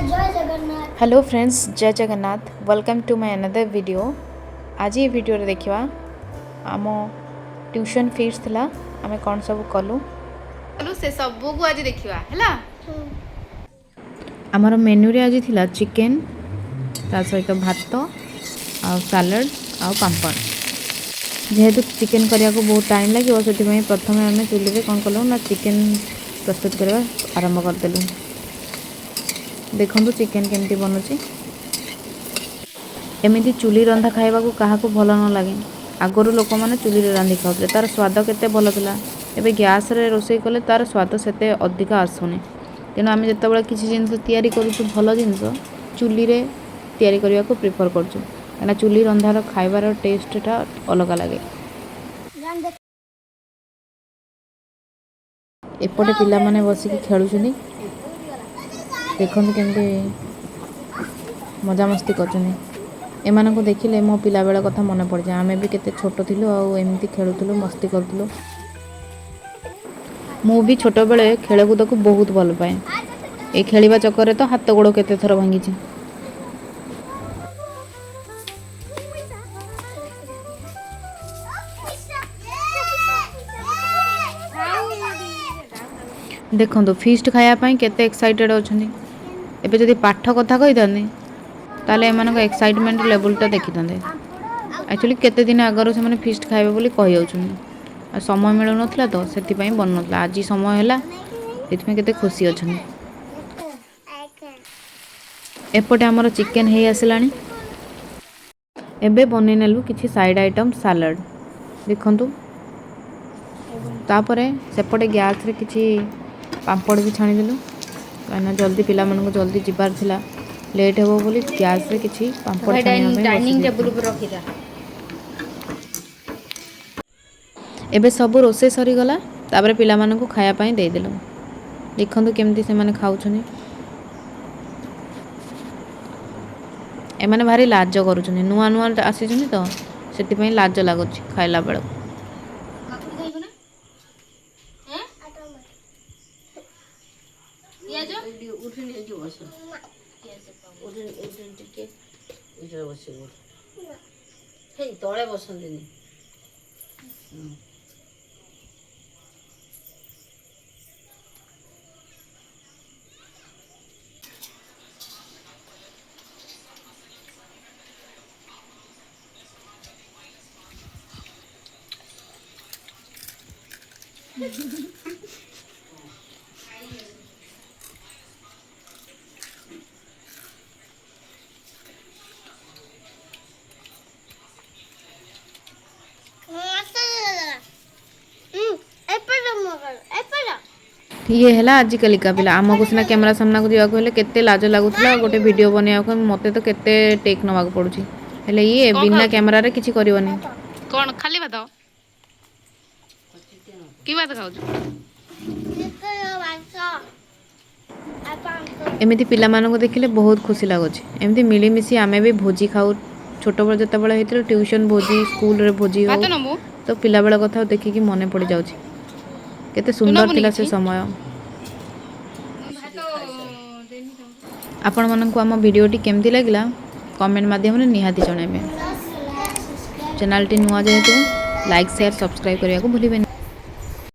Hello friends, जय Jagannath. Welcome to my another video. आज ये वीडियो रे देखिवा आम ट्यूशन फीस थिला आमे कोन सब कलु से सब को आज देखिवा हैला। हमर मेन्यू रे आज थिला चिकन ता सहित भात आ सलाड आ पापड़। जेहेतु चिकन करिया को बहुत टाइम लगे से प्रथम आम चूल्हे में कौन कलु ना चिकन प्रस्तुत करवा आरंभ करदेलु। देखो चिकन केमती बनूची। एमती चूली रंधा खाइबा को क्या भल न लगे। आगुरी लोक मैंने चूली रांधि खाते तार स्वाद केते भल था। एवं गैस रे रोषे कले तार स्वाद से अधिक आसुनी। तेणु आम जो किसी जिन तैयारी करूँ भल जिन चूली रे तैयारी करने को प्रिफर करचु कहीं चूली रंधार खाइबार टेस्टा अलग लगे। एपटे पिला माने बसिक खेलुछनी देखो केमती मजामस्ती करछनी। एमान को देखिले मो पिला बेला कथा मन पड़ जाए। आमे भी केते छोट थिलु आ एमती खेलुथुलु मस्ती करथुलु। मु भी छोट बेले खेलकूद को बहुत भल पाए। ए खेलिबा चक्कर रे तो हाथ गोड़ केते थर भांगी छी। देखो फीस्ट खाया पाई केते एक्साइटेड अछनी। एबे जदि पाठ कथा कही थांती ताले एमान एक्साइटमेंट लेवलटा देखी था। एक्चुअली केते दिन आगर से फीस्ट खाइबे बोली कहि जाउछन। समय मिलु नथला तो सेति पई बन नथला। आज समय हैला सेति केते खुशी अछन। एपटे हमर चिकन हे आसलानी। एबे बनै नेलु किछि साइड आइटम सलाड। देखंतु तापरे सेपटे गैस रे किछि पापड़ भी छाणी देलु कहीं जल्दी पिला मन को जल्दी जीवार थिला लेट हेबो बोली गैस रे किछि पापड़ छाणी डाइनिंग टेबल पर रखि दा। एबे सब रोसे सरी गला तापरे पिला मन को खाया पई दे देलु। देखंतु केमती से माने खाउछनी। ए माने भारी लाज करूछनी। नुआ नुआ आसीछनी तो सेति पई लाज लागुछि खाइला बेला। तले बसंती ये है आजिकल का पिला। आमको सीना कैमरा सामना को जावाक हेले केते लाज लागुतला। गोटे वीडियो बनाया मते तो केते टेक नवाक पड़ुची। हेले ये बिना कैमरा रे किछि करबनी। कोन खाली भात की बात खाउ एमिति पिला मानको देखिले बहुत खुशी लागुची। एमिति मिली मिसी आमे भी भोजी खाऊ। छोट बड़ जते बळे हेतिलो ट्यूशन भोजी स्कूल रे भोजी हो तो पिला बेला कथा देखि कि मने पड़ी जाउची। केते सुंदर थिला से समय। आपण माननकु आम वीडियोटी केमती लागला कमेंट माध्यम रे निहाती जणाइबे। चैनल टी नुआ जेहेतु लाइक शेयर सब्सक्राइब करिया को भूलिबेनी।